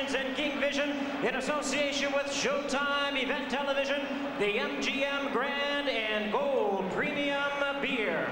Promotions and King Vision, in association with Showtime Event Television, the MGM Grand and Gold Premium Beer.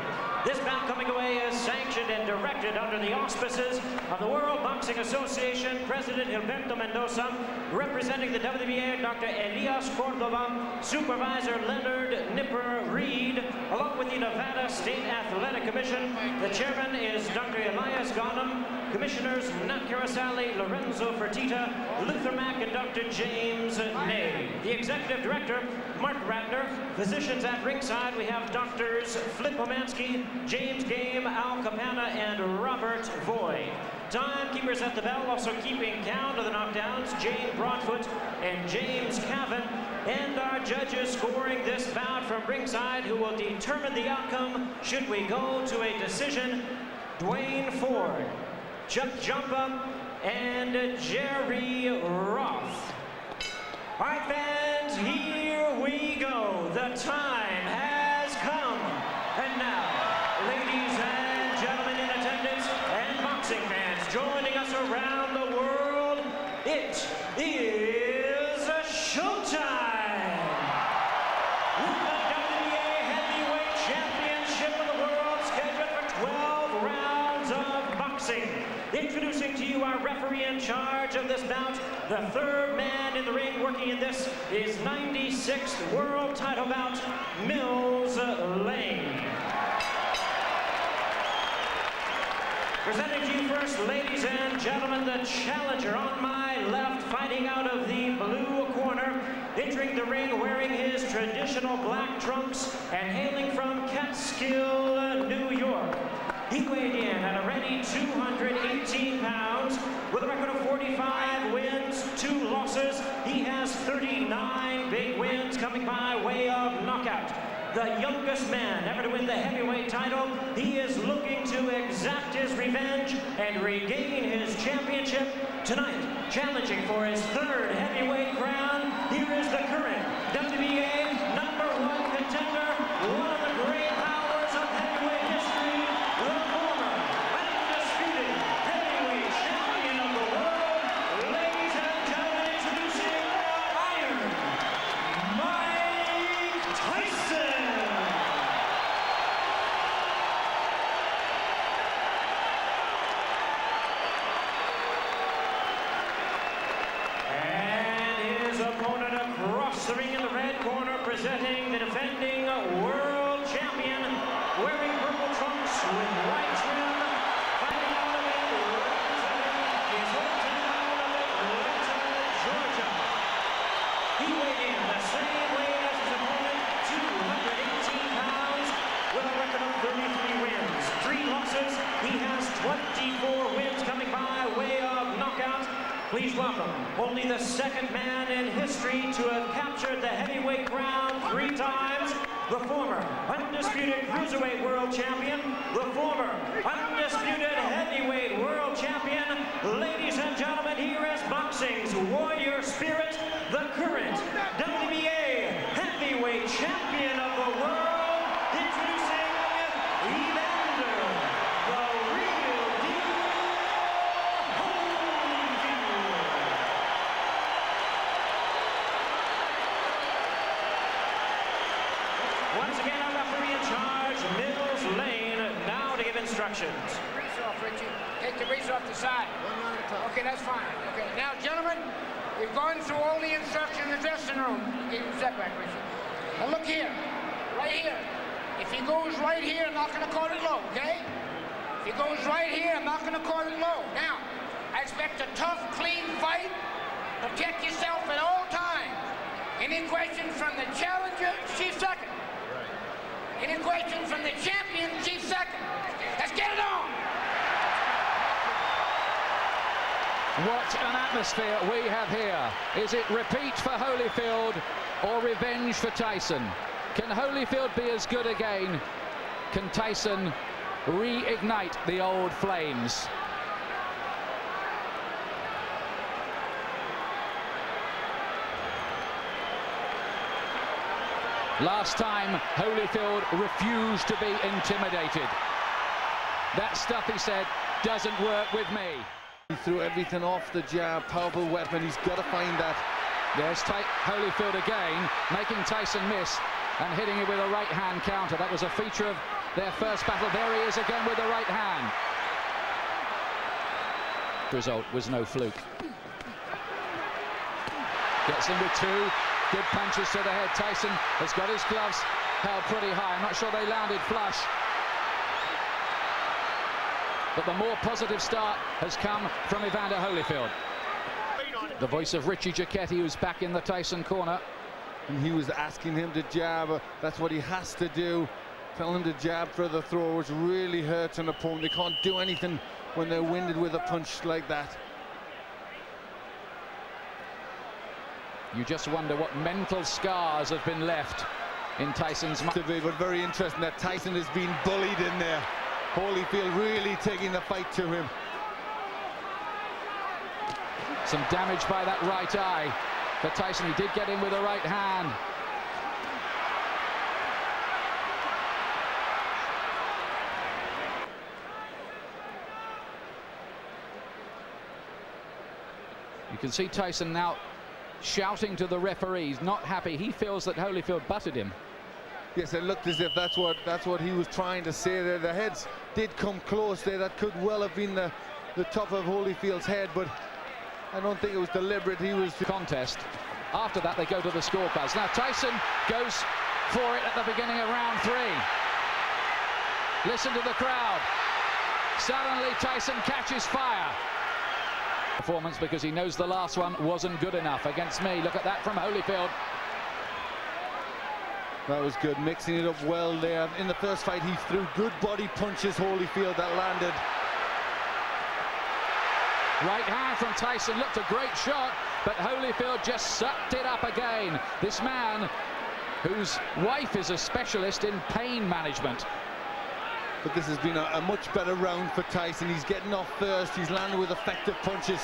This bout coming away is sanctioned and directed under the auspices of the World Boxing Association, President Gilberto Mendoza, representing the WBA, Dr. Elias Cordova, Supervisor Leonard Nipper Reed, along with the Nevada State Athletic Commission. The chairman is Dr. Elias Ghanem, Commissioners Nat Carasali, Lorenzo Fertitta, Luther Mack, and Dr. James Ney. The Executive Director, Mark Ratner. Physicians at ringside, we have Doctors Flip Pomansky, James Game, Al Capana, and Robert Voigt. Timekeepers at the bell, also keeping count of the knockdowns, Jane Broadfoot and James Cavan. And our judges scoring this bout from ringside, who will determine the outcome should we go to a decision, Dwayne Ford, Chuck Jumpa, and Jerry Roth. All right, fans, here we go. The time has come. And now, ladies and gentlemen in attendance and boxing fans joining us around the world, it is showtime! With the WBA Heavyweight Championship of the World scheduled for 12 rounds of boxing. Introducing to you our referee in charge of this bout, the third man in the ring working in this is 96th world title bout, Mills Lane. Presenting to you first, ladies and gentlemen, the challenger on my left, fighting out of the blue corner, entering the ring wearing his traditional black trunks and hailing from Catskill, New York. He weighed in at a ready 218 pounds with a record of 45 wins, 2 losses. He has 39 big wins coming by way of knockout. The youngest man ever to win the heavyweight title. He is looking to exact his revenge and regain his championship tonight. Challenging for his third heavyweight crown, here is the current WBA #1 contender, one of the great powers of heavyweight history, the former undisputed heavyweight champion of the world. Ladies and gentlemen, introducing Iron Mike Tyson. And his opponent across the ring in the red corner, presenting the defending world champion, wearing purple trunks with white trim, fighting out of it, representing his hometown of Atlanta, Georgia. He weighed in the same weight as his opponent, 218 pounds, with a record of 33 wins, 3 losses. He has 24 wins coming by way of knockout. Please welcome only the second man in history to have captured the heavyweight crown 3 times, the former undisputed cruiserweight world champion, the former undisputed heavyweight world champion. Ladies and gentlemen, here is boxing's warrior spirit, the current WBA heavyweight champion of the world, introducing Evander, the real deal, Holyfield. Once again, our referee in charge, Mills Lane, now to give instructions. Grease off, Richie. Take the grease off the side. Okay, that's fine. Okay, now, gentlemen, we've gone through all the instructions in the dressing room. Okay, step back, Richie. Now, look here. Right here. If he goes right here, I'm not going to call it low, okay? If he goes right here, I'm not going to call it low. Now, I expect a tough, clean fight. Protect yourself at all times. Any questions from the challenger, chief second. Any questions from the champion, chief second. Let's get it on. What an atmosphere we have here. Is it repeat for Holyfield or revenge for Tyson? Can Holyfield be as good again? Can Tyson reignite the old flames? Last time, Holyfield refused to be intimidated. That stuff, he said, doesn't work with me. He threw everything off the jab, powerful weapon. He's got to find that. There's Holyfield again, making Tyson miss and hitting it with a right hand counter. That was a feature of their first battle. There he is again with the right hand. Result was no fluke. Gets him with two good punches to the head. Tyson has got his gloves held pretty high. I'm not sure they landed flush. But the more positive start has come from Evander Holyfield. The voice of Richie Giacchetti, who's back in the Tyson corner. And he was asking him to jab. That's what he has to do. Tell him to jab for the throw, which really hurts an opponent. They can't do anything when they're winded with a punch like that. You just wonder what mental scars have been left in Tyson's mind. But very interesting that Tyson is being bullied in there. Holyfield really taking the fight to him. Some damage by that right eye for Tyson. He did get in with a right hand. You can see Tyson now shouting to the referees, not happy. He feels that Holyfield butted him. Yes, it looked as if that's what he was trying to say there. The heads did come close there. That could well have been the top of Holyfield's head, but I don't think it was deliberate. He was contest. After that, they go to the scorecards. Now Tyson goes for it at the beginning of round 3. Listen to the crowd. Suddenly Tyson catches fire. Performance, because he knows the last one wasn't good enough against me. Look at that from Holyfield. That was good, mixing it up well there. In the first fight, he threw good body punches, Holyfield, that landed. Right hand from Tyson, looked a great shot, but Holyfield just sucked it up again. This man, whose wife is a specialist in pain management. But this has been a much better round for Tyson. He's getting off first, he's landed with effective punches.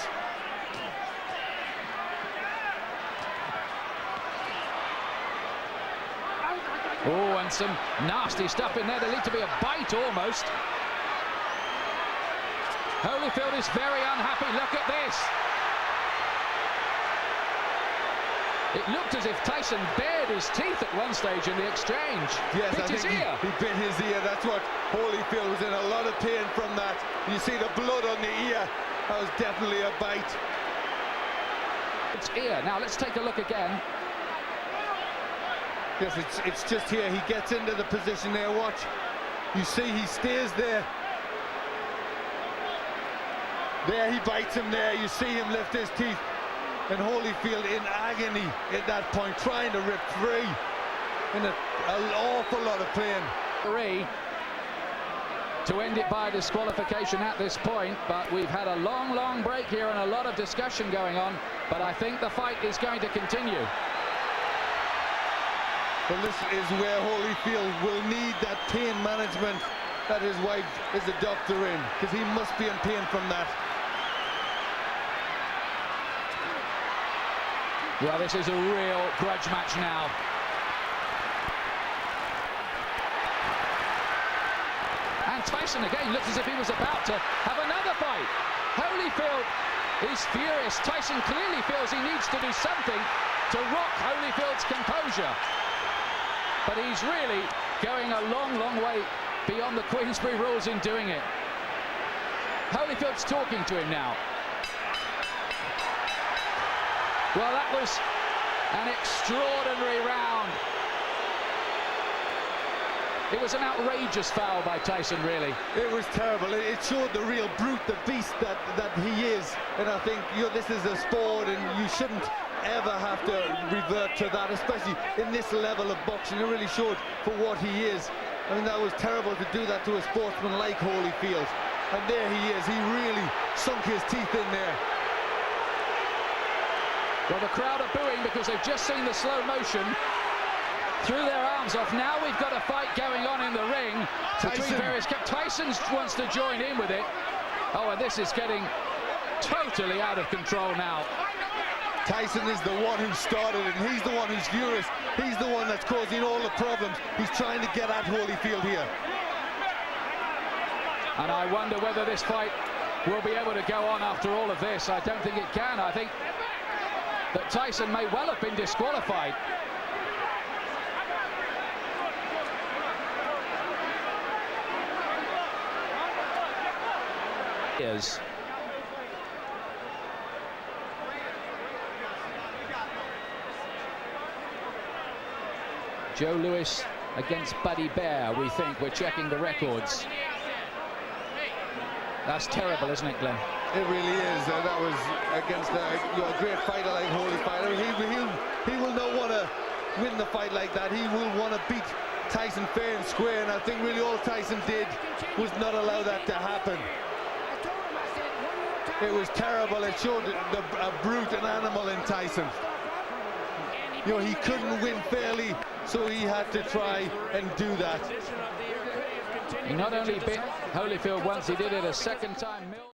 Oh, and some nasty stuff in there. There lead to be a bite almost. Holyfield is very unhappy. Look at this. It looked as if Tyson bared his teeth at one stage in the exchange. Yes, bit his ear. He bit his ear. That's what Holyfield was in a lot of pain from that. You see the blood on the ear. That was definitely a bite. It's ear. Now let's take a look again. Yes, it's just here. He gets into the position there. Watch. You see he stays there. There he bites him there. You see him lift his teeth. And Holyfield in agony at that point, trying to rip free. In an awful lot of pain. 3 to end it by disqualification at this point, but we've had a long break here and a lot of discussion going on, but I think the fight is going to continue. Well, this is where Holyfield will need that pain management that his wife is a doctor in, because he must be in pain from that. Well, this is a real grudge match now. And Tyson again looks as if he was about to have another fight. Holyfield is furious. Tyson clearly feels he needs to do something to rock Holyfield's composure. But he's really going a long way beyond the Queensberry rules in doing it. Holyfield's talking to him now. Well, that was an extraordinary round. It was an outrageous foul by Tyson, really. It was terrible. It showed the real brute, the beast that he is. And I think, this is a sport and you shouldn't ever have to revert to that, especially in this level of boxing. It really showed for what he is. I mean, that was terrible to do that to a sportsman like Holyfield. And there he is. He really sunk his teeth in there. Well, the crowd are booing because they've just seen the slow motion, threw their arms off. Now we've got a fight going on in the ring between various... Tyson wants to join in with it. Oh, and this is getting totally out of control now. Tyson is the one who started it, and he's the one who's furious. He's the one that's causing all the problems. He's trying to get at Holyfield here. And I wonder whether this fight will be able to go on after all of this. I don't think it can. I think that Tyson may well have been disqualified. Is Joe Louis against Buddy Bear. We think we're checking the records. That's terrible, isn't it, Glenn? It really is. That was against a great fighter like Holyfield. He will not want to win the fight like that. He will want to beat Tyson fair and square, and I think really all Tyson did was not allow that to happen. It was terrible. It showed a brute, an animal in Tyson. You know, he couldn't win fairly, so he had to try and do that. He not only bit Holyfield once, he did it a second time.